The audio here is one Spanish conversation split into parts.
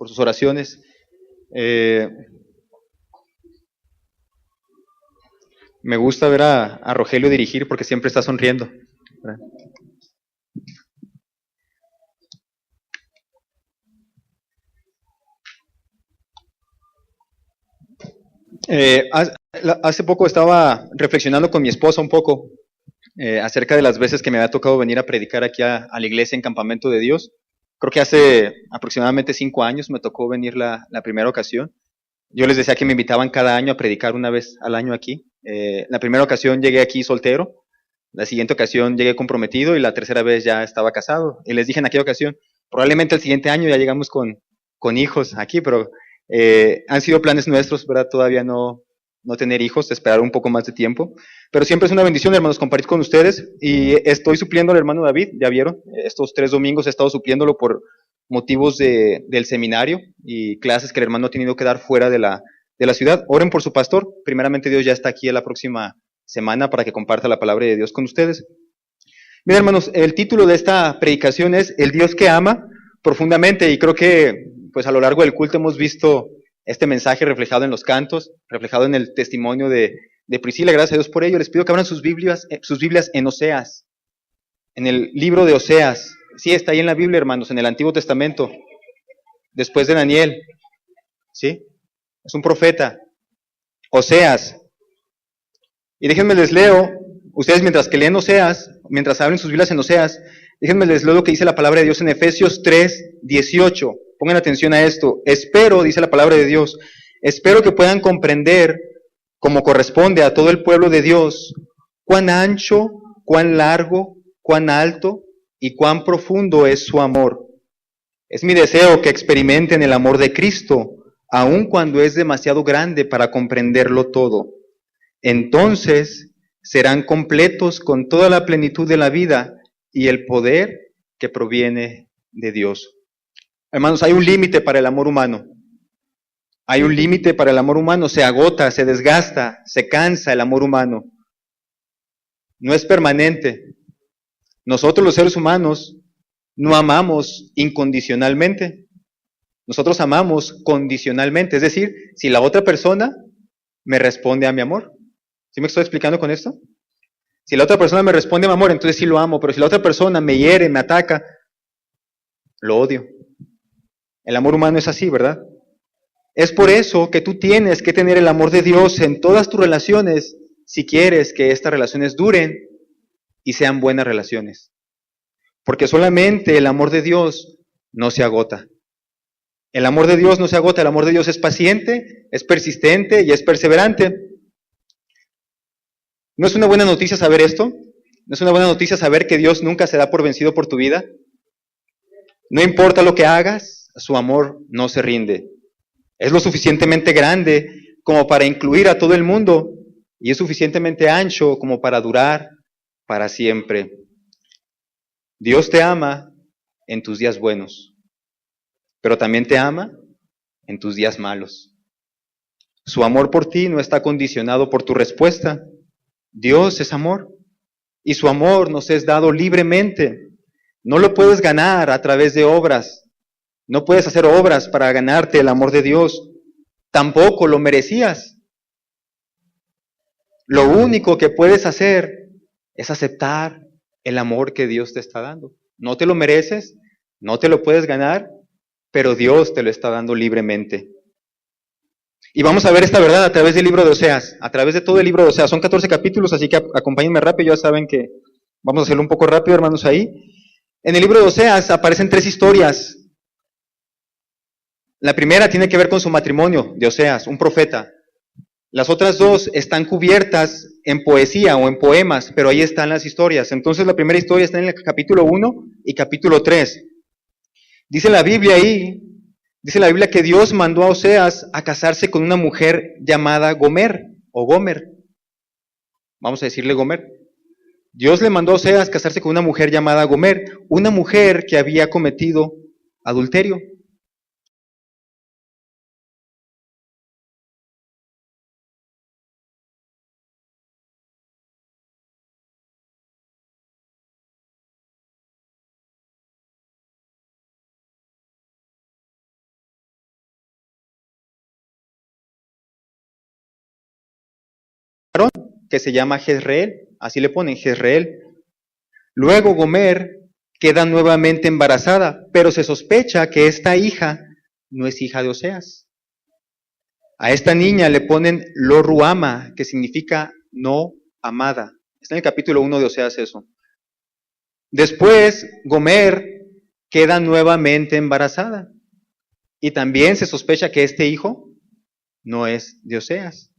por sus oraciones. Eh, Me gusta ver a Rogelio dirigir porque siempre está sonriendo. Hace poco estaba reflexionando con mi esposa un poco acerca de las veces que me había tocado venir a predicar aquí a la iglesia en Campamento de Dios. Creo que hace aproximadamente 5 años me tocó venir la primera ocasión. Yo les decía que me invitaban cada año a predicar una vez al año aquí. La primera ocasión llegué aquí soltero, la siguiente ocasión llegué comprometido y la tercera vez ya estaba casado. Y les dije en aquella ocasión, probablemente el siguiente año ya llegamos con hijos aquí, pero han sido planes nuestros, ¿verdad? Todavía no tener hijos, esperar un poco más de tiempo. Pero siempre es una bendición, hermanos, compartir con ustedes. Y estoy supliendo al hermano David, ya vieron, estos 3 domingos he estado supliéndolo por motivos del seminario y clases que el hermano ha tenido que dar fuera de la ciudad. Oren por su pastor. Primeramente Dios ya está aquí en la próxima semana para que comparta la palabra de Dios con ustedes. Bien, hermanos, el título de esta predicación es El Dios que ama profundamente, y creo que pues a lo largo del culto hemos visto este mensaje reflejado en los cantos, reflejado en el testimonio de Priscila. Gracias a Dios por ello. Les pido que abran sus Biblias en Oseas, en el libro de Oseas. Sí, está ahí en la Biblia, hermanos, en el Antiguo Testamento, después de Daniel. ¿Sí? Es un profeta. Oseas. Y déjenme les leo, ustedes mientras que leen Oseas, mientras abren sus Biblias en Oseas, déjenme les leo lo que dice la palabra de Dios en Efesios 3:18. Pongan atención a esto. Espero, dice la palabra de Dios, espero que puedan comprender, como corresponde a todo el pueblo de Dios, cuán ancho, cuán largo, cuán alto y cuán profundo es su amor. Es mi deseo que experimenten el amor de Cristo, aun cuando es demasiado grande para comprenderlo todo. Entonces serán completos con toda la plenitud de la vida y el poder que proviene de Dios. Hermanos, hay un límite para el amor humano. Hay un límite para el amor humano. Se agota, se desgasta, se cansa el amor humano. No es permanente. Nosotros los seres humanos no amamos incondicionalmente. Nosotros amamos condicionalmente. Es decir, si la otra persona me responde a mi amor. ¿Sí me estoy explicando con esto? Si la otra persona me responde a mi amor, entonces sí lo amo, pero si la otra persona me hiere, me ataca, lo odio. El amor humano es así, ¿verdad? Es por eso que tú tienes que tener el amor de Dios en todas tus relaciones si quieres que estas relaciones duren y sean buenas relaciones. Porque solamente el amor de Dios no se agota. El amor de Dios no se agota, el amor de Dios es paciente, es persistente y es perseverante. ¿No es una buena noticia saber esto? ¿No es una buena noticia saber que Dios nunca se da por vencido por tu vida? No importa lo que hagas, su amor no se rinde. Es lo suficientemente grande como para incluir a todo el mundo y es suficientemente ancho como para durar para siempre. Dios te ama en tus días buenos, pero también te ama en tus días malos. Su amor por ti no está condicionado por tu respuesta. Dios es amor y su amor nos es dado libremente. No lo puedes ganar a través de obras. No puedes hacer obras para ganarte el amor de Dios. Tampoco lo merecías. Lo único que puedes hacer es aceptar el amor que Dios te está dando. No te lo mereces, no te lo puedes ganar, pero Dios te lo está dando libremente. Y vamos a ver esta verdad a través del libro de Oseas, a través de todo el libro de Oseas. Son 14 capítulos, así que acompáñenme rápido, ya saben que vamos a hacerlo un poco rápido, hermanos, ahí. En el libro de Oseas aparecen 3 historias. La primera tiene que ver con su matrimonio de Oseas, un profeta. Las otras 2 están cubiertas en poesía o en poemas, pero ahí están las historias. Entonces la primera historia está en el capítulo 1 y capítulo 3. Dice la Biblia ahí, dice la Biblia que Dios mandó a Oseas a casarse con una mujer llamada Gomer o Gomer. Vamos a decirle Gomer. Dios le mandó a Oseas casarse con una mujer llamada Gomer, una mujer que había cometido adulterio. varón, que se llama Jezreel, así le ponen, Jezreel. Luego Gomer queda nuevamente embarazada, pero se sospecha que esta hija no es hija de Oseas. A esta niña le ponen Lo Ruama, que significa no amada. Está en el capítulo 1 de Oseas eso. Después, Gomer queda nuevamente embarazada. Y también se sospecha que este hijo no es de Oseas.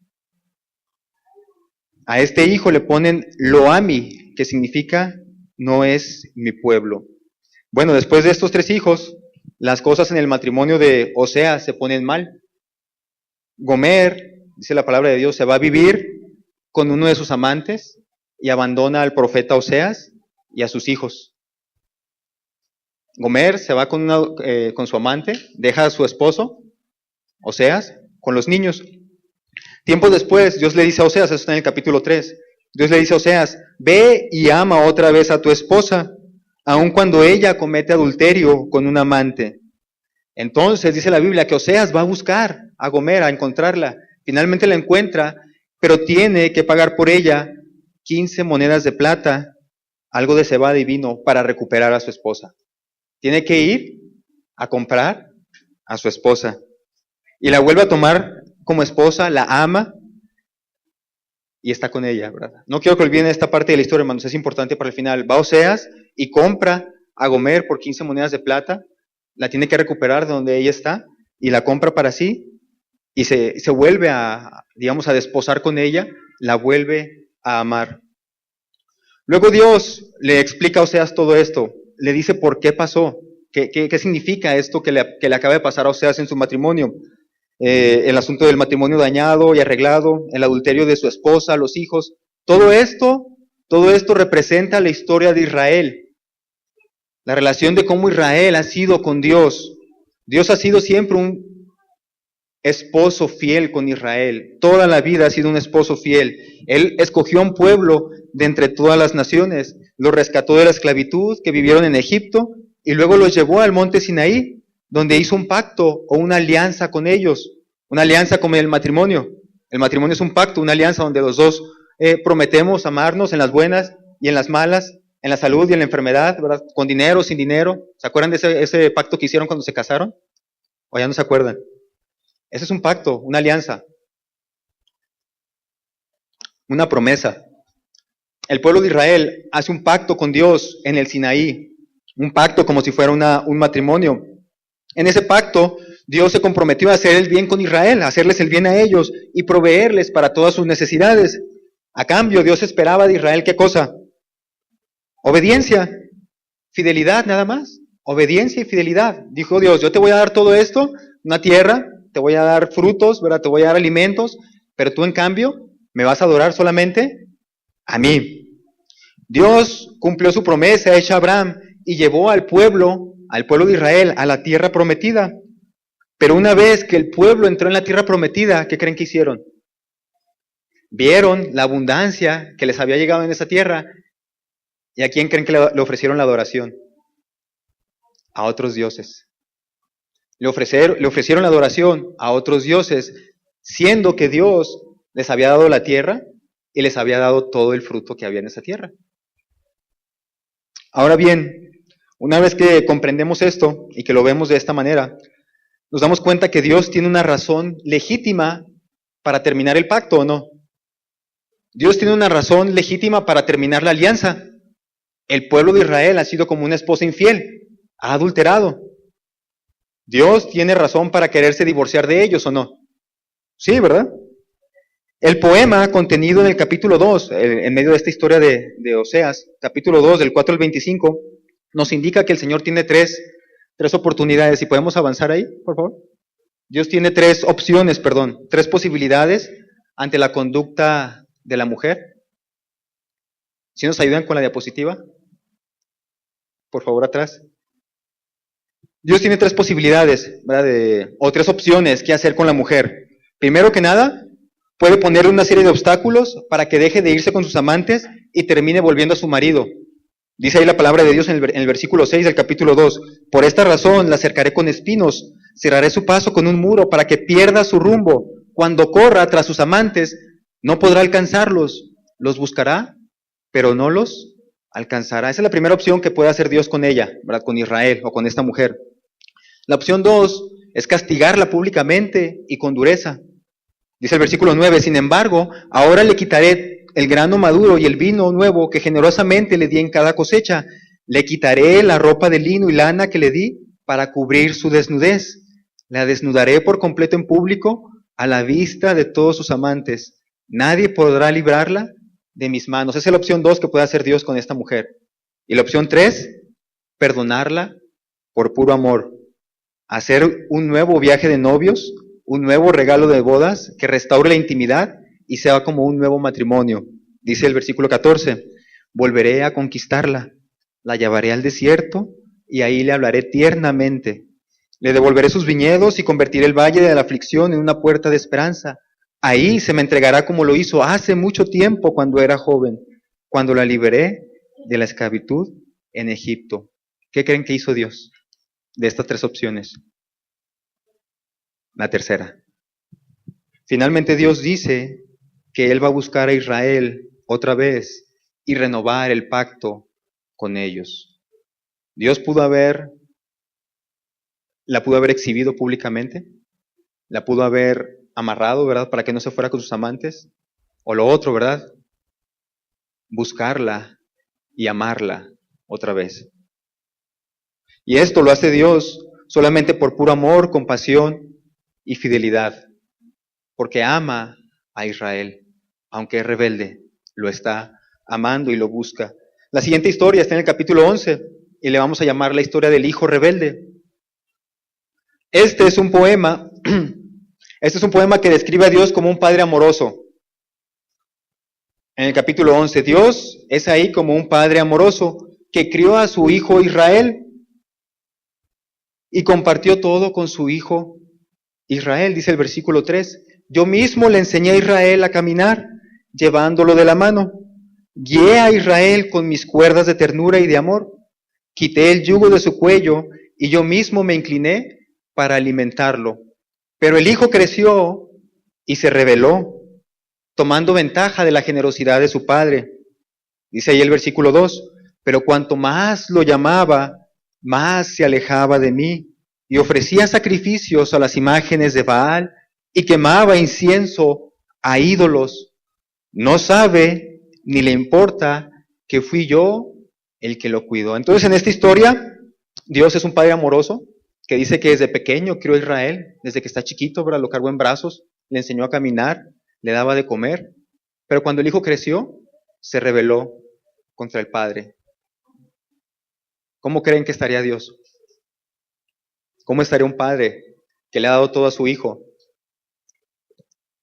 A este hijo le ponen Lo-Ami, que significa no es mi pueblo. Bueno, después de estos 3 hijos, las cosas en el matrimonio de Oseas se ponen mal. Gomer, dice la palabra de Dios, se va a vivir con uno de sus amantes y abandona al profeta Oseas y a sus hijos. Gomer se va con su amante, deja a su esposo, Oseas, con los niños. Tiempo después, Dios le dice a Oseas, eso está en el capítulo 3, Dios le dice a Oseas, ve y ama otra vez a tu esposa, aun cuando ella comete adulterio con un amante. Entonces dice la Biblia que Oseas va a buscar a Gomer, a encontrarla. Finalmente la encuentra, pero tiene que pagar por ella 15 monedas de plata, algo de cebada y vino para recuperar a su esposa. Tiene que ir a comprar a su esposa. Y la vuelve a tomar como esposa, la ama y está con ella, ¿verdad? No quiero que olviden esta parte de la historia, hermanos, es importante para el final. Va Oseas y compra a Gomer por 15 monedas de plata, la tiene que recuperar de donde ella está y la compra para sí y se vuelve a desposar con ella, la vuelve a amar. Luego Dios le explica a Oseas todo esto, le dice por qué pasó, qué significa esto que le acaba de pasar a Oseas en su matrimonio. El asunto del matrimonio dañado y arreglado, el adulterio de su esposa, los hijos, todo esto representa la historia de Israel, la relación de cómo Israel ha sido con Dios. Dios ha sido siempre un esposo fiel con Israel, toda la vida ha sido un esposo fiel. Él escogió a un pueblo de entre todas las naciones, los rescató de la esclavitud que vivieron en Egipto y luego los llevó al monte Sinaí, donde hizo un pacto o una alianza con ellos, una alianza como el matrimonio. El matrimonio es un pacto, una alianza donde los dos prometemos amarnos en las buenas y en las malas, en la salud y en la enfermedad, ¿verdad? Con dinero, sin dinero. ¿Se acuerdan de ese pacto que hicieron cuando se casaron? ¿O ya no se acuerdan? Ese es un pacto, una alianza, una promesa. El pueblo de Israel hace un pacto con Dios en el Sinaí, un pacto como si fuera un matrimonio. En ese pacto, Dios se comprometió a hacer el bien con Israel, a hacerles el bien a ellos y proveerles para todas sus necesidades. A cambio, Dios esperaba de Israel, ¿qué cosa? Obediencia, fidelidad nada más. Obediencia y fidelidad. Dijo Dios, yo te voy a dar todo esto, una tierra, te voy a dar frutos, ¿verdad? Te voy a dar alimentos, pero tú en cambio me vas a adorar solamente a mí. Dios cumplió su promesa hecha a Abraham y llevó al pueblo de Israel a la tierra prometida. Pero una vez que el pueblo entró en la tierra prometida, ¿qué creen que hicieron? Vieron la abundancia que les había llegado en esa tierra. ¿Y a quién creen que le ofrecieron la adoración? A otros dioses. Le ofrecieron la adoración a otros dioses, siendo que Dios les había dado la tierra y les había dado todo el fruto que había en esa tierra. Ahora bien, una vez que comprendemos esto y que lo vemos de esta manera, nos damos cuenta que Dios tiene una razón legítima para terminar el pacto, ¿o no? Dios tiene una razón legítima para terminar la alianza. El pueblo de Israel ha sido como una esposa infiel, ha adulterado. Dios tiene razón para quererse divorciar de ellos, ¿o no? Sí, ¿verdad? El poema contenido en el capítulo 2, en medio de esta historia de Oseas, capítulo 2, del 4 al 25, nos indica que el Señor tiene tres oportunidades. ¿Y podemos avanzar ahí, por favor? Dios tiene tres posibilidades ante la conducta de la mujer. ¿Sí nos ayudan con la diapositiva? Por favor, atrás. Dios tiene tres posibilidades, ¿verdad? O tres opciones que hacer con la mujer. Primero que nada, puede ponerle una serie de obstáculos para que deje de irse con sus amantes y termine volviendo a su marido. Dice ahí la palabra de Dios en el versículo 6 del capítulo 2. Por esta razón la cercaré con espinos, cerraré su paso con un muro para que pierda su rumbo. Cuando corra tras sus amantes, No podrá alcanzarlos, los buscará, pero no los alcanzará. Esa es la primera opción que puede hacer Dios con ella, ¿verdad? Con Israel o con esta mujer. La opción 2 es castigarla públicamente y con dureza. Dice el versículo 9, sin embargo, ahora le quitaré el grano maduro y el vino nuevo que generosamente le di en cada cosecha. Le quitaré la ropa de lino y lana que le di para cubrir su desnudez. La desnudaré por completo en público a la vista de todos sus amantes. Nadie podrá librarla de mis manos. Esa es la opción 2 que puede hacer Dios con esta mujer. Y la opción 3, perdonarla por puro amor. Hacer un nuevo viaje de novios, un nuevo regalo de bodas que restaure la intimidad y sea como un nuevo matrimonio. Dice el versículo 14, volveré a conquistarla, la llevaré al desierto y ahí le hablaré tiernamente. Le devolveré sus viñedos y convertiré el valle de la aflicción en una puerta de esperanza. Ahí se me entregará como lo hizo hace mucho tiempo cuando era joven, cuando la liberé de la esclavitud en Egipto. ¿Qué creen que hizo Dios de estas tres opciones? La tercera. Finalmente Dios dice que Él va a buscar a Israel otra vez y renovar el pacto con ellos. Dios la pudo haber exhibido públicamente, la pudo haber amarrado, ¿verdad? Para que no se fuera con sus amantes. O lo otro, ¿verdad? Buscarla y amarla otra vez. Y esto lo hace Dios solamente por puro amor, compasión y fidelidad. Porque ama a Israel, aunque es rebelde, lo está amando y lo busca. La siguiente historia está en el capítulo 11 y le vamos a llamar la historia del hijo rebelde. Este es un poema que describe a Dios como un padre amoroso. En el capítulo 11, Dios es ahí como un padre amoroso que crió a su hijo Israel y compartió todo con su hijo Israel. Dice el versículo 3, yo mismo le enseñé a Israel a caminar, llevándolo de la mano. Guié a Israel con mis cuerdas de ternura y de amor. Quité el yugo de su cuello y yo mismo me incliné para alimentarlo. Pero el hijo creció y se rebeló, tomando ventaja de la generosidad de su padre. Dice ahí el versículo 2, pero cuanto más lo llamaba, más se alejaba de mí y ofrecía sacrificios a las imágenes de Baal y quemaba incienso a ídolos. No sabe ni le importa que fui yo el que lo cuidó. Entonces en esta historia, Dios es un padre amoroso que dice que desde pequeño crió a Israel, desde que está chiquito, ¿verdad? Lo cargó en brazos, le enseñó a caminar, le daba de comer, pero cuando el hijo creció, se rebeló contra el padre. ¿Cómo creen que estaría Dios? ¿Cómo estaría un padre que le ha dado todo a su hijo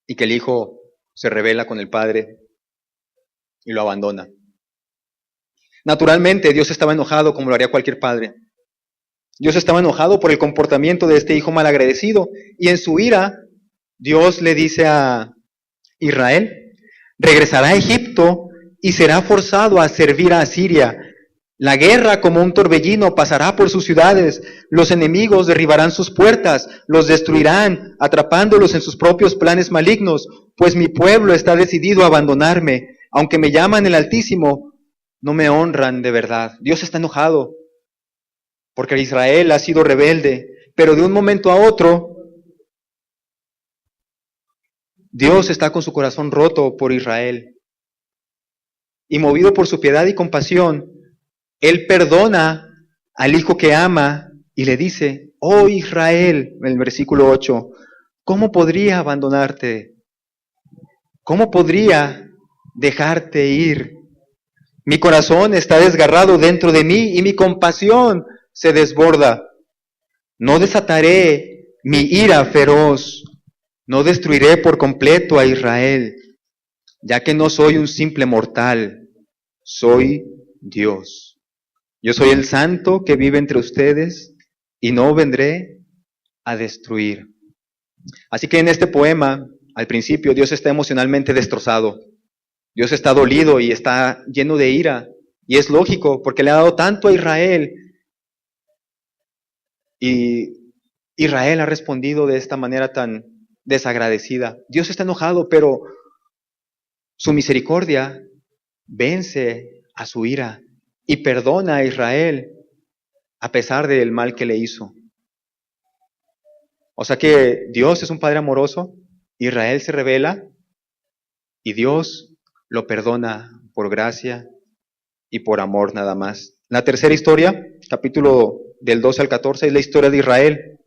y que el hijo se rebela con el padre y lo abandona? Naturalmente, Dios estaba enojado como lo haría cualquier padre. Dios estaba enojado por el comportamiento de este hijo malagradecido y en su ira, Dios le dice a Israel, regresará a Egipto y será forzado a servir a Asiria. La guerra como un torbellino pasará por sus ciudades, los enemigos derribarán sus puertas, los destruirán, atrapándolos en sus propios planes malignos, pues mi pueblo está decidido a abandonarme. Aunque me llaman el Altísimo, no me honran de verdad. Dios está enojado porque Israel ha sido rebelde, pero de un momento a otro, Dios está con su corazón roto por Israel. Y movido por su piedad y compasión, Él perdona al hijo que ama y le dice, oh Israel, en el versículo 8, ¿cómo podría abandonarte? ¿Cómo podría dejarte ir? Mi corazón está desgarrado dentro de mí y mi compasión se desborda. No desataré mi ira feroz, no destruiré por completo a Israel, ya que no soy un simple mortal, soy Dios. Yo soy el santo que vive entre ustedes y no vendré a destruir. Así que en este poema, al principio, Dios está emocionalmente destrozado. Dios está dolido y está lleno de ira. Y es lógico, porque le ha dado tanto a Israel. Y Israel ha respondido de esta manera tan desagradecida. Dios está enojado, pero Su misericordia vence a su ira y perdona a Israel a pesar del mal que le hizo. O sea que Dios es un Padre amoroso, Israel se rebela y Dios lo perdona por gracia y por amor nada más. La tercera historia, capítulo del 12 al 14, es la historia de Israel.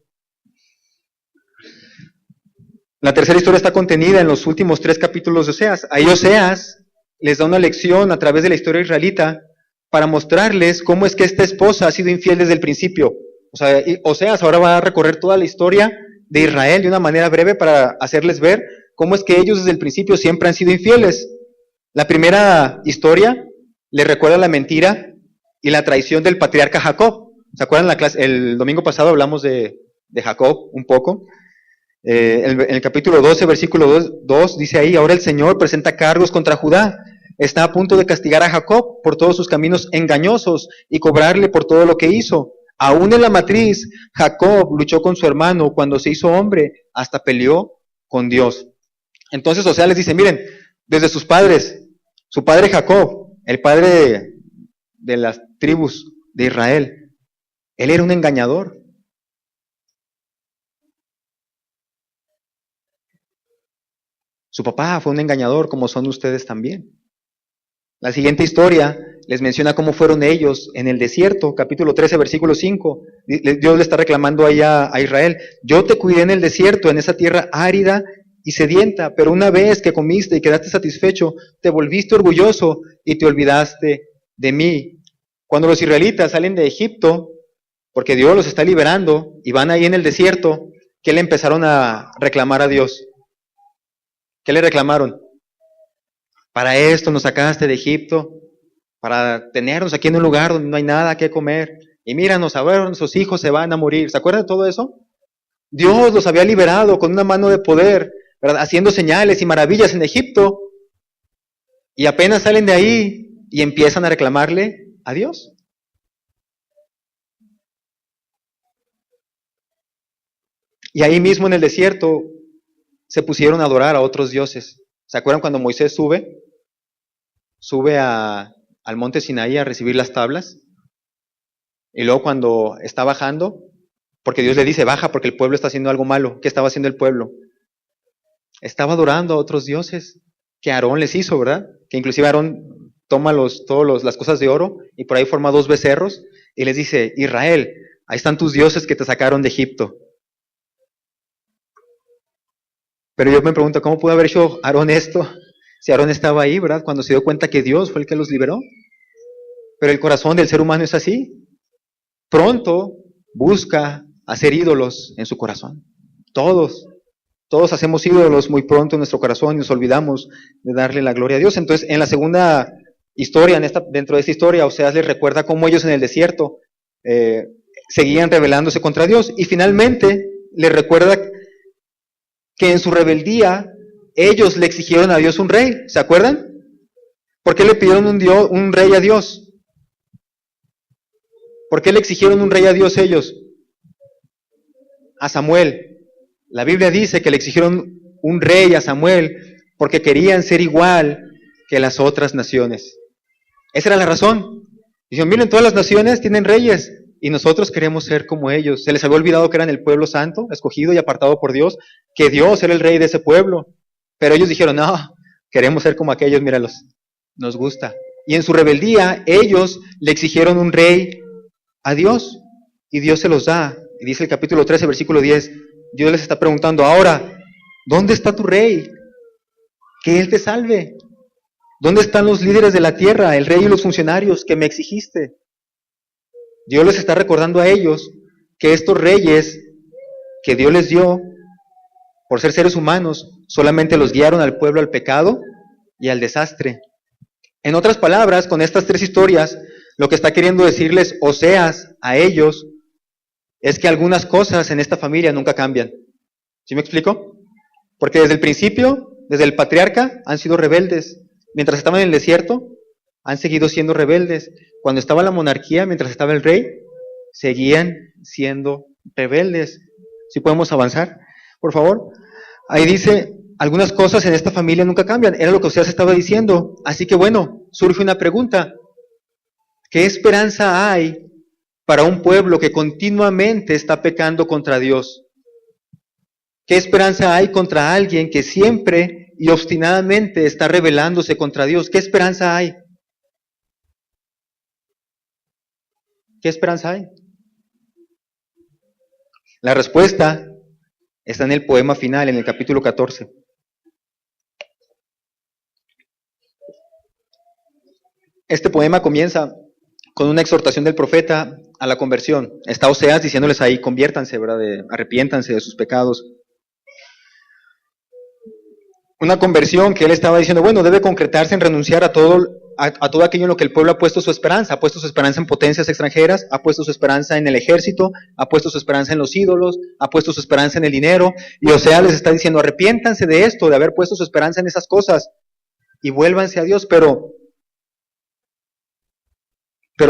La tercera historia está contenida en los últimos 3 capítulos de Oseas. Ahí Oseas les da una lección a través de la historia israelita para mostrarles cómo es que esta esposa ha sido infiel desde el principio. O sea, Oseas ahora va a recorrer toda la historia de Israel de una manera breve para hacerles ver cómo es que ellos desde el principio siempre han sido infieles. La primera historia les recuerda la mentira y la traición del patriarca Jacob. ¿Se acuerdan la clase? El domingo pasado hablamos de Jacob un poco. En el capítulo 12, versículo 2, dice ahí: ahora el Señor presenta cargos contra Judá. Está a punto de castigar a Jacob por todos sus caminos engañosos y cobrarle por todo lo que hizo. Aún en la matriz, Jacob luchó con su hermano. Cuando se hizo hombre, hasta peleó con Dios. Entonces, o sea, les dice, miren, desde sus padres, su padre Jacob, el padre de las tribus de Israel, él era un engañador. Su papá fue un engañador, como son ustedes también. La siguiente historia les menciona cómo fueron ellos en el desierto, capítulo 13, versículo 5. Dios le está reclamando allá a Israel: yo te cuidé en el desierto, en esa tierra árida y sedienta, pero una vez que comiste y quedaste satisfecho, te volviste orgulloso y te olvidaste de mí. Cuando los israelitas salen de Egipto, porque Dios los está liberando, y van ahí en el desierto, ¿qué le empezaron a reclamar a Dios? ¿Qué le reclamaron? Para esto nos sacaste de Egipto, para tenernos aquí en un lugar donde no hay nada que comer. Y míranos, ahora nuestros hijos se van a morir. ¿Se acuerdan de todo eso? Dios los había liberado con una mano de poder, ¿verdad? Haciendo señales y maravillas en Egipto. Y apenas salen de ahí y empiezan a reclamarle a Dios. Y ahí mismo en el desierto se pusieron a adorar a otros dioses. ¿Se acuerdan cuando Moisés sube al monte Sinaí a recibir las tablas? Y luego cuando está bajando, porque Dios le dice, baja porque el pueblo está haciendo algo malo. ¿Qué estaba haciendo el pueblo? Estaba adorando a otros dioses que Aarón les hizo, ¿verdad? Que inclusive Aarón toma las cosas de oro y por ahí forma 2 becerros y les dice, Israel, ahí están tus dioses que te sacaron de Egipto. Pero yo me pregunto, ¿cómo pudo haber hecho Aarón esto? Si Aarón estaba ahí, ¿verdad? Cuando se dio cuenta que Dios fue el que los liberó. Pero el corazón del ser humano es así. Pronto busca hacer ídolos en su corazón. Todos hacemos ídolos muy pronto en nuestro corazón y nos olvidamos de darle la gloria a Dios. Entonces, en la segunda historia, dentro de esta historia, Oseas les recuerda cómo ellos en el desierto seguían rebelándose contra Dios. Y finalmente les recuerda que en su rebeldía ellos le exigieron a Dios un rey. ¿Se acuerdan? ¿Por qué le pidieron un rey a Dios? ¿Por qué le exigieron un rey a Dios ellos? A Samuel. La Biblia dice que le exigieron un rey a Samuel porque querían ser igual que las otras naciones. Esa era la razón. Dijeron, miren, todas las naciones tienen reyes y nosotros queremos ser como ellos. Se les había olvidado que eran el pueblo santo, escogido y apartado por Dios, que Dios era el rey de ese pueblo. Pero ellos dijeron, no, queremos ser como aquellos, míralos, nos gusta. Y en su rebeldía, ellos le exigieron un rey a Dios, y Dios se los da. Y dice el capítulo 13, versículo 10, Dios les está preguntando, ahora, ¿dónde está tu rey? Que Él te salve. ¿Dónde están los líderes de la tierra, el rey y los funcionarios que me exigiste? Dios les está recordando a ellos que estos reyes que Dios les dio, por ser seres humanos, solamente los guiaron al pueblo al pecado y al desastre. En otras palabras, con estas 3 historias, lo que está queriendo decirles Oseas a ellos es que algunas cosas en esta familia nunca cambian. ¿Sí me explico? Porque desde el principio, desde el patriarca, han sido rebeldes. Mientras estaban en el desierto, han seguido siendo rebeldes. Cuando estaba la monarquía, mientras estaba el rey, seguían siendo rebeldes. ¿Sí podemos avanzar? Por favor. Ahí dice, algunas cosas en esta familia nunca cambian. Era lo que Oseas estaba diciendo. Así que bueno, surge una pregunta. ¿Qué esperanza hay para un pueblo que continuamente está pecando contra Dios? ¿Qué esperanza hay contra alguien que siempre y obstinadamente está rebelándose contra Dios? ¿Qué esperanza hay? ¿Qué esperanza hay? La respuesta está en el poema final, en el capítulo 14. Este poema comienza con una exhortación del profeta a la conversión. Está Oseas diciéndoles ahí, conviértanse, ¿verdad? Arrepiéntanse de sus pecados. Una conversión que él estaba diciendo, bueno, debe concretarse en renunciar a todo aquello en lo que el pueblo ha puesto su esperanza. Ha puesto su esperanza en potencias extranjeras, ha puesto su esperanza en el ejército, ha puesto su esperanza en los ídolos, ha puesto su esperanza en el dinero. Y Oseas les está diciendo, arrepiéntanse de esto, de haber puesto su esperanza en esas cosas, y vuélvanse a Dios. Pero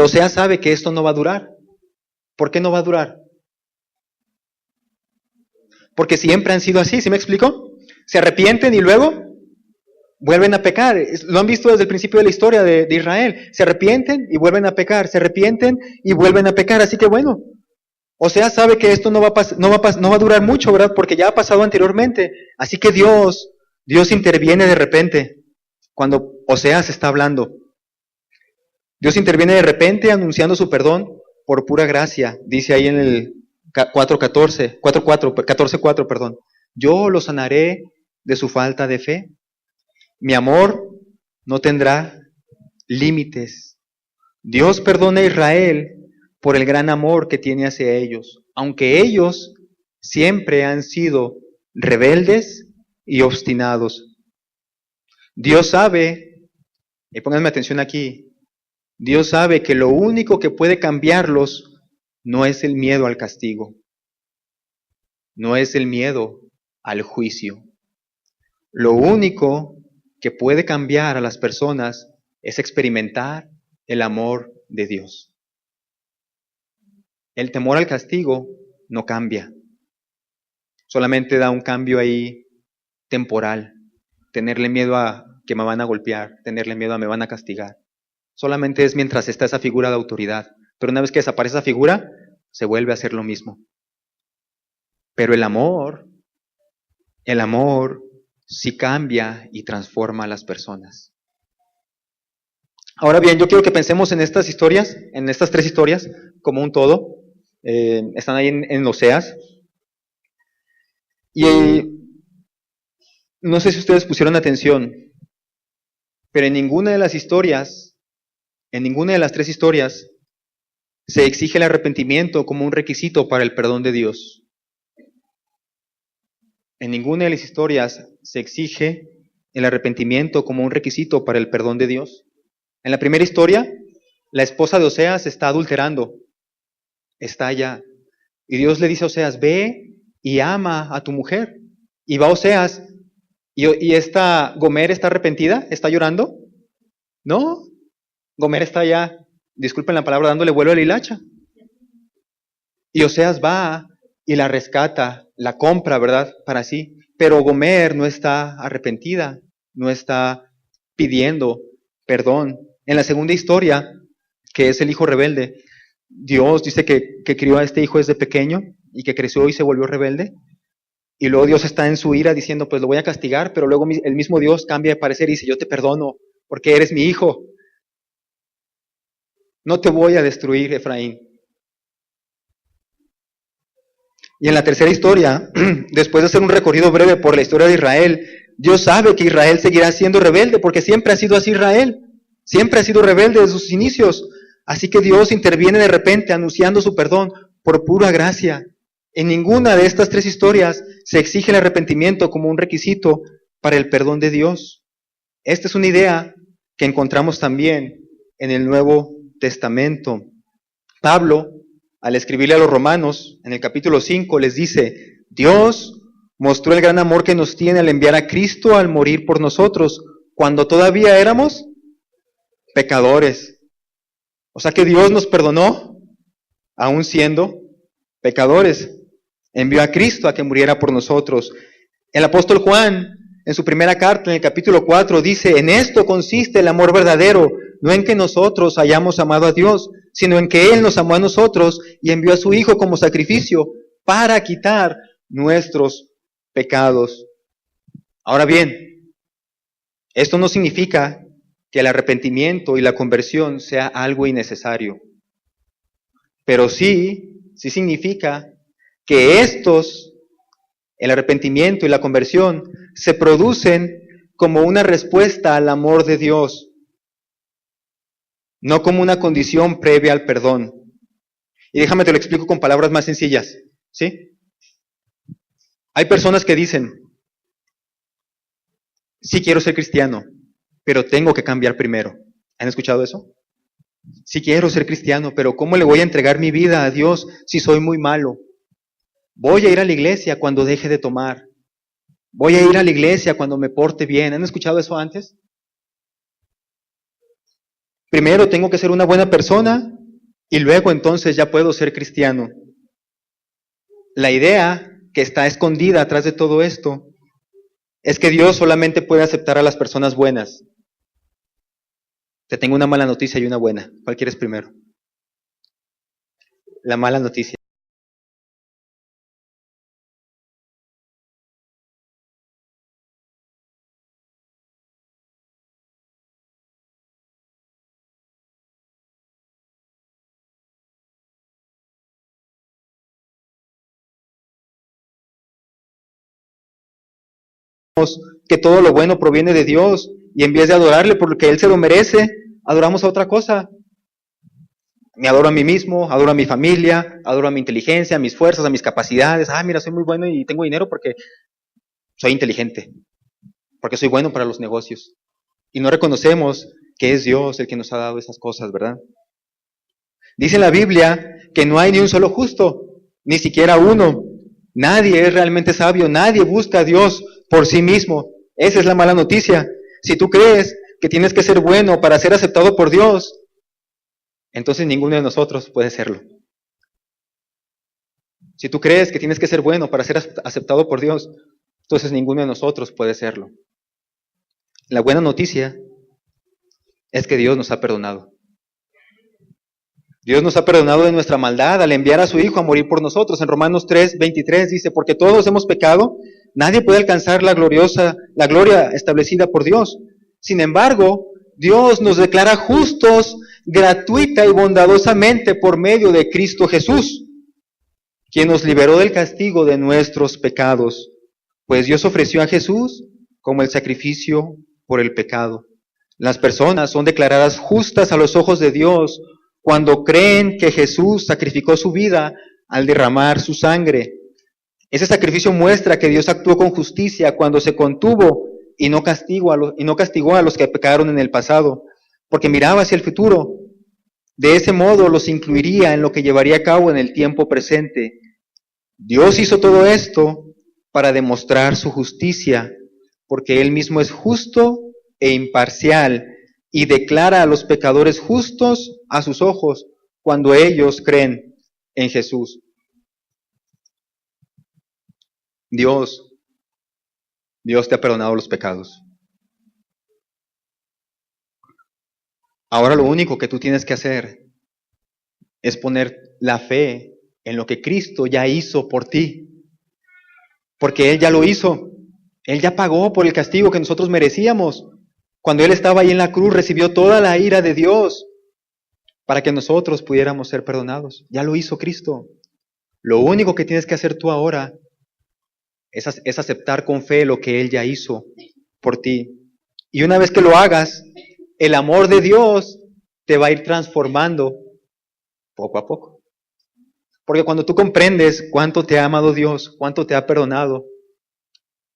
Oseas sabe que esto no va a durar. ¿Por qué no va a durar? Porque siempre han sido así, ¿sí me explico? Se arrepienten y luego vuelven a pecar. Lo han visto desde el principio de la historia de Israel. Se arrepienten y vuelven a pecar. Se arrepienten y vuelven a pecar. Así que bueno, Oseas sabe que esto no va a durar mucho, ¿verdad? Porque ya ha pasado anteriormente. Así que Dios interviene de repente cuando Oseas está hablando. Dios interviene de repente anunciando su perdón por pura gracia. Dice ahí en el 14:4, perdón. Yo lo sanaré de su falta de fe. Mi amor no tendrá límites. Dios perdona a Israel por el gran amor que tiene hacia ellos, aunque ellos siempre han sido rebeldes y obstinados. Dios sabe, y pónganme atención aquí, Dios sabe que lo único que puede cambiarlos no es el miedo al castigo, no es el miedo al juicio. Lo único que puede cambiar a las personas es experimentar el amor de Dios. El temor al castigo no cambia, solamente da un cambio ahí temporal. Tenerle miedo a que me van a golpear, tenerle miedo a me van a castigar. Solamente es mientras está esa figura de autoridad. Pero una vez que desaparece esa figura, se vuelve a hacer lo mismo. Pero el amor sí cambia y transforma a las personas. Ahora bien, yo quiero que pensemos en estas historias, en estas tres historias, como un todo. Están ahí en Oseas. Y no sé si ustedes pusieron atención, pero en ninguna de las tres historias, se exige el arrepentimiento como un requisito para el perdón de Dios. En ninguna de las historias se exige el arrepentimiento como un requisito para el perdón de Dios. En la primera historia, la esposa de Oseas está adulterando, está allá. Y Dios le dice a Oseas, ve y ama a tu mujer. Y va Oseas, y esta Gomer está arrepentida, está llorando. No, Gomer está allá, disculpen la palabra, dándole vuelo a la hilacha. Y Oseas va y la rescata, la compra, ¿verdad? Para sí. Pero Gomer no está arrepentida, no está pidiendo perdón. En la segunda historia, que es el hijo rebelde, Dios dice que crió a este hijo desde pequeño y que creció y se volvió rebelde. Y luego Dios está en su ira diciendo, pues lo voy a castigar, pero luego el mismo Dios cambia de parecer y dice, yo te perdono porque eres mi hijo. No te voy a destruir, Efraín. Y en la tercera historia, después de hacer un recorrido breve por la historia de Israel, Dios sabe que Israel seguirá siendo rebelde porque siempre ha sido así Israel. Siempre ha sido rebelde desde sus inicios. Así que Dios interviene de repente anunciando su perdón por pura gracia. En ninguna de estas tres historias se exige el arrepentimiento como un requisito para el perdón de Dios. Esta es una idea que encontramos también en el Nuevo Testamento. Pablo, al escribirle a los romanos, en el capítulo 5, les dice, Dios mostró el gran amor que nos tiene al enviar a Cristo al morir por nosotros, cuando todavía éramos pecadores. O sea que Dios nos perdonó, aún siendo pecadores. Envió a Cristo a que muriera por nosotros. El apóstol Juan en su primera carta, en el capítulo 4, dice: en esto consiste el amor verdadero, no en que nosotros hayamos amado a Dios, sino en que Él nos amó a nosotros y envió a su Hijo como sacrificio para quitar nuestros pecados. Ahora bien, esto no significa que el arrepentimiento y la conversión sea algo innecesario, pero sí significa que el arrepentimiento y la conversión, se producen como una respuesta al amor de Dios, no como una condición previa al perdón. Y déjame te lo explico con palabras más sencillas, ¿sí? Hay personas que dicen: sí quiero ser cristiano, pero tengo que cambiar primero. ¿Han escuchado eso? Sí quiero ser cristiano, pero ¿cómo le voy a entregar mi vida a Dios si soy muy malo? Voy a ir a la iglesia cuando deje de tomar. Voy a ir a la iglesia cuando me porte bien. ¿Han escuchado eso antes? Primero tengo que ser una buena persona y luego entonces ya puedo ser cristiano. La idea que está escondida atrás de todo esto es que Dios solamente puede aceptar a las personas buenas. Te tengo una mala noticia y una buena. ¿Cuál quieres primero? La mala noticia. Que todo lo bueno proviene de Dios y en vez de adorarle porque Él se lo merece, adoramos a otra cosa. Me adoro a mí mismo, adoro a mi familia, adoro a mi inteligencia, a mis fuerzas, a mis capacidades. Mira, soy muy bueno y tengo dinero porque soy inteligente, porque soy bueno para los negocios. Y no reconocemos que es Dios el que nos ha dado esas cosas, ¿verdad? Dice la Biblia que no hay ni un solo justo, ni siquiera uno. Nadie es realmente sabio, nadie busca a Dios por sí mismo. Esa es la mala noticia. Si tú crees que tienes que ser bueno para ser aceptado por Dios, entonces ninguno de nosotros puede serlo. Si tú crees que tienes que ser bueno para ser aceptado por Dios, entonces ninguno de nosotros puede serlo. La buena noticia es que Dios nos ha perdonado. Dios nos ha perdonado de nuestra maldad al enviar a su Hijo a morir por nosotros. En Romanos 3:23 dice: porque todos hemos pecado, nadie puede alcanzar la gloria establecida por Dios. Sin embargo, Dios nos declara justos gratuita y bondadosamente por medio de Cristo Jesús, quien nos liberó del castigo de nuestros pecados, pues Dios ofreció a Jesús como el sacrificio por el pecado. Las personas son declaradas justas a los ojos de Dios cuando creen que Jesús sacrificó su vida al derramar su sangre. Ese sacrificio muestra que Dios actuó con justicia cuando se contuvo y no castigó a los que pecaron en el pasado, porque miraba hacia el futuro. De ese modo los incluiría en lo que llevaría a cabo en el tiempo presente. Dios hizo todo esto para demostrar su justicia, porque Él mismo es justo e imparcial y declara a los pecadores justos a sus ojos cuando ellos creen en Jesús. Dios te ha perdonado los pecados. Ahora lo único que tú tienes que hacer es poner la fe en lo que Cristo ya hizo por ti. Porque Él ya lo hizo. Él ya pagó por el castigo que nosotros merecíamos. Cuando Él estaba ahí en la cruz, recibió toda la ira de Dios para que nosotros pudiéramos ser perdonados. Ya lo hizo Cristo. Lo único que tienes que hacer tú ahora es aceptar con fe lo que Él ya hizo por ti. Y una vez que lo hagas, el amor de Dios te va a ir transformando poco a poco. Porque cuando tú comprendes cuánto te ha amado Dios, cuánto te ha perdonado,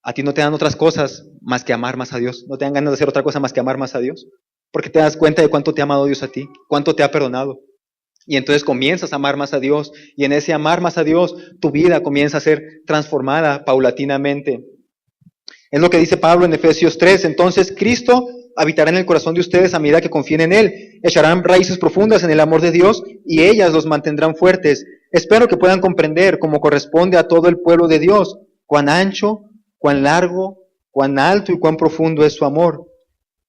a ti no te dan otras cosas más que amar más a Dios. No te dan ganas de hacer otra cosa más que amar más a Dios. Porque te das cuenta de cuánto te ha amado Dios a ti, cuánto te ha perdonado. Y entonces comienzas a amar más a Dios. Y en ese amar más a Dios, tu vida comienza a ser transformada paulatinamente. Es lo que dice Pablo en Efesios 3. Entonces Cristo habitará en el corazón de ustedes a medida que confíen en Él. Echarán raíces profundas en el amor de Dios y ellas los mantendrán fuertes. Espero que puedan comprender, como corresponde a todo el pueblo de Dios, cuán ancho, cuán largo, cuán alto y cuán profundo es su amor.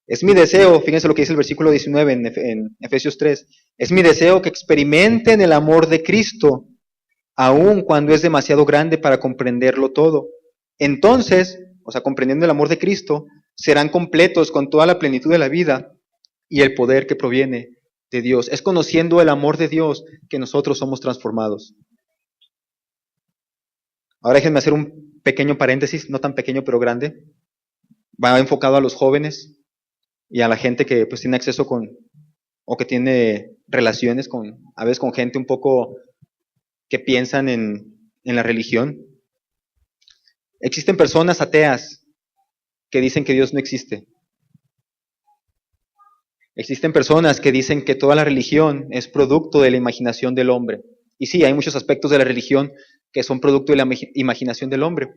Es mi deseo, fíjense lo que dice el versículo 19 en Efesios 3, es mi deseo que experimenten el amor de Cristo, aun cuando es demasiado grande para comprenderlo todo. Entonces, o sea, comprendiendo el amor de Cristo, serán completos con toda la plenitud de la vida y el poder que proviene de Dios. Es conociendo el amor de Dios que nosotros somos transformados. Ahora déjenme hacer un pequeño paréntesis, no tan pequeño pero grande. Va enfocado a los jóvenes y a la gente que pues tiene acceso con, o que tiene relaciones con, a veces con gente un poco que piensan en la religión. Existen personas ateas que dicen que Dios no existe. Existen personas que dicen que toda la religión es producto de la imaginación del hombre. Y sí, hay muchos aspectos de la religión que son producto de la imaginación del hombre.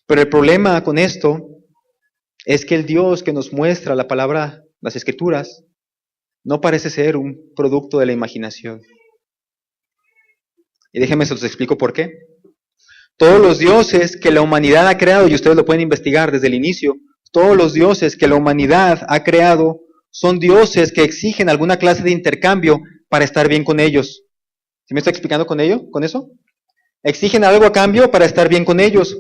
Pero el problema con esto es que el Dios que nos muestra la palabra, las Escrituras, no parece ser un producto de la imaginación. Y déjenme se los explico por qué. Todos los dioses que la humanidad ha creado, y ustedes lo pueden investigar desde el inicio, todos los dioses que la humanidad ha creado son dioses que exigen alguna clase de intercambio para estar bien con ellos. ¿Sí me estoy explicando con eso? Exigen algo a cambio para estar bien con ellos.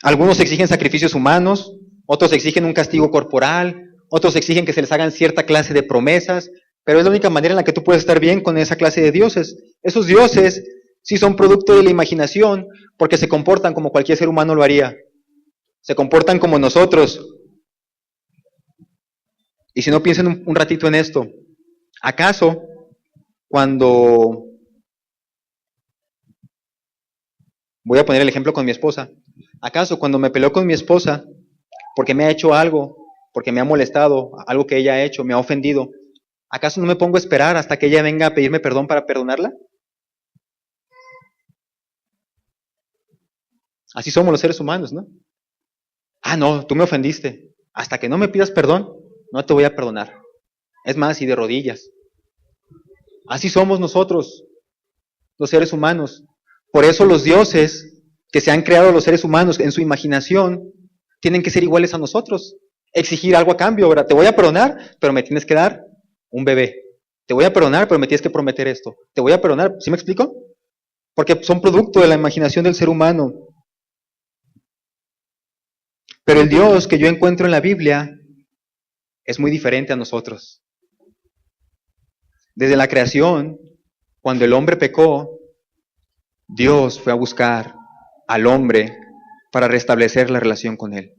Algunos exigen sacrificios humanos, otros exigen un castigo corporal, otros exigen que se les hagan cierta clase de promesas, pero es la única manera en la que tú puedes estar bien con esa clase de dioses. Esos dioses sí son producto de la imaginación porque se comportan como cualquier ser humano lo haría. Se comportan como nosotros. Y si no, piensen un ratito en esto. ¿Acaso cuando... Voy a poner el ejemplo con mi esposa. ¿Acaso cuando me peleo con mi esposa porque me ha hecho algo, porque me ha molestado, algo que ella ha hecho, me ha ofendido, ¿acaso no me pongo a esperar hasta que ella venga a pedirme perdón para perdonarla? Así somos los seres humanos, ¿no? Ah, no, tú me ofendiste. Hasta que no me pidas perdón, no te voy a perdonar. Es más, y de rodillas. Así somos nosotros, los seres humanos. Por eso los dioses que se han creado los seres humanos en su imaginación tienen que ser iguales a nosotros. Exigir algo a cambio, ¿verdad? Te voy a perdonar, pero me tienes que dar un bebé. Te voy a perdonar, pero me tienes que prometer esto. Te voy a perdonar, ¿sí me explico? Porque son producto de la imaginación del ser humano. Pero el Dios que yo encuentro en la Biblia es muy diferente a nosotros. Desde la creación, cuando el hombre pecó, Dios fue a buscar al hombre para restablecer la relación con él.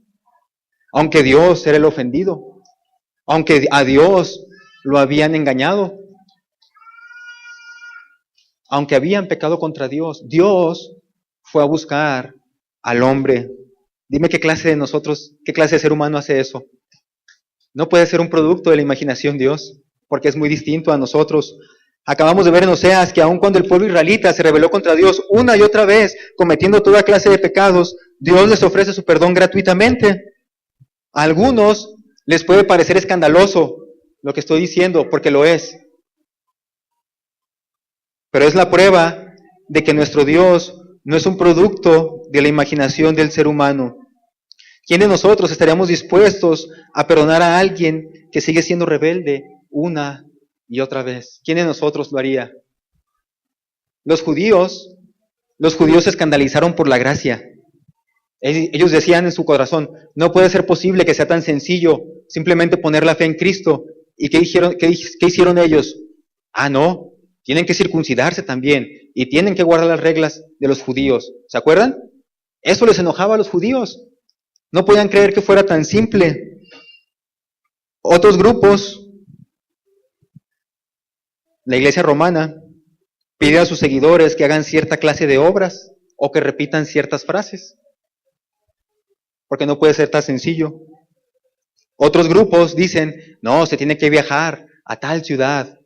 Aunque Dios era el ofendido, aunque a Dios lo habían engañado, aunque habían pecado contra Dios, Dios fue a buscar al hombre. Dime qué clase de nosotros, qué clase de ser humano hace eso. No puede ser un producto de la imaginación Dios, porque es muy distinto a nosotros. Acabamos de ver en Oseas que aun cuando el pueblo israelita se rebeló contra Dios una y otra vez, cometiendo toda clase de pecados, Dios les ofrece su perdón gratuitamente. A algunos les puede parecer escandaloso lo que estoy diciendo, porque lo es. Pero es la prueba de que nuestro Dios no es un producto de la imaginación del ser humano. ¿Quién de nosotros estaríamos dispuestos a perdonar a alguien que sigue siendo rebelde una y otra vez? ¿Quién de nosotros lo haría? Los judíos se escandalizaron por la gracia. Ellos decían en su corazón, no puede ser posible que sea tan sencillo simplemente poner la fe en Cristo. ¿Y qué hicieron ellos? Ah, no, tienen que circuncidarse también y tienen que guardar las reglas de los judíos. ¿Se acuerdan? Eso les enojaba a los judíos. No podían creer que fuera tan simple. Otros grupos, la iglesia romana, pide a sus seguidores que hagan cierta clase de obras o que repitan ciertas frases, porque no puede ser tan sencillo. Otros grupos dicen, no, se tiene que viajar a tal ciudad,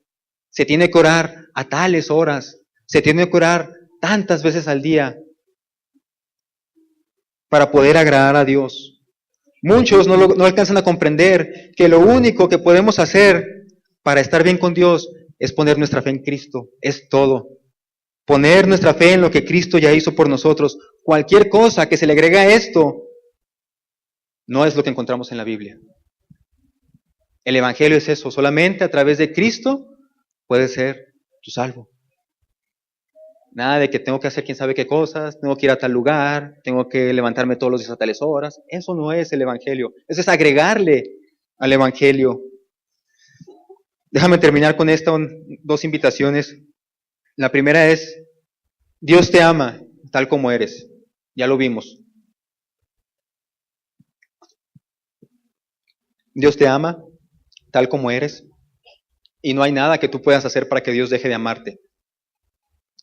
se tiene que orar a tales horas, se tiene que orar tantas veces al día para poder agradar a Dios. Muchos no alcanzan a comprender que lo único que podemos hacer para estar bien con Dios es poner nuestra fe en Cristo, es todo. Poner nuestra fe en lo que Cristo ya hizo por nosotros Cualquier cosa que se le agrega a esto no es lo que encontramos en la Biblia. El Evangelio es eso, solamente a través de Cristo puedes ser tu salvo. Nada de que tengo que hacer quién sabe qué cosas, tengo que ir a tal lugar, tengo que levantarme todos los días a tales horas. Eso no es el Evangelio, eso es agregarle al Evangelio. Déjame terminar con estas 2 invitaciones. La primera es, Dios te ama tal como eres. Ya lo vimos. Dios te ama tal como eres. Y no hay nada que tú puedas hacer para que Dios deje de amarte.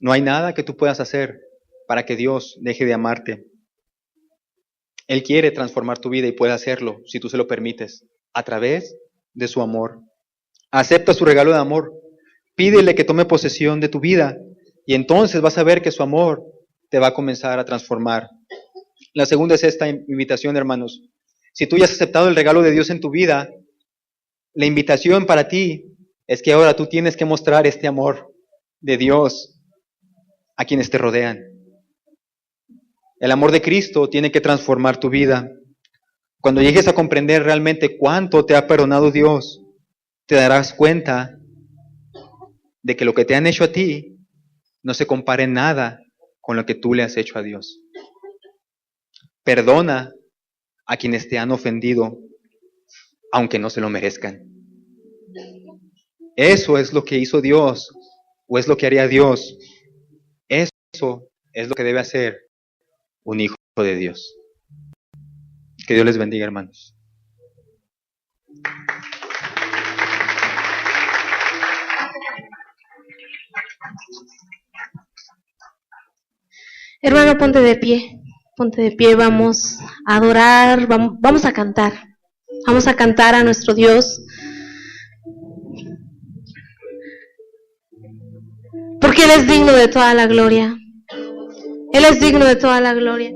No hay nada que tú puedas hacer para que Dios deje de amarte. Él quiere transformar tu vida y puede hacerlo, si tú se lo permites, a través de su amor. Acepta su regalo de amor. Pídele que tome posesión de tu vida y entonces vas a ver que su amor te va a comenzar a transformar. La segunda es esta invitación, hermanos. Si tú ya has aceptado el regalo de Dios en tu vida, la invitación para ti es que ahora tú tienes que mostrar este amor de Dios a quienes te rodean. El amor de Cristo tiene que transformar tu vida. Cuando llegues a comprender realmente cuánto te ha perdonado Dios, te darás cuenta de que lo que te han hecho a ti no se compara en nada con lo que tú le has hecho a Dios. Perdona a quienes te han ofendido, aunque no se lo merezcan. Eso es lo que hizo Dios, o es lo que haría Dios. Eso es lo que debe hacer un hijo de Dios. Que Dios les bendiga, hermanos. Hermano, ponte de pie, vamos a adorar, vamos a cantar a nuestro Dios, porque Él es digno de toda la gloria, Él es digno de toda la gloria.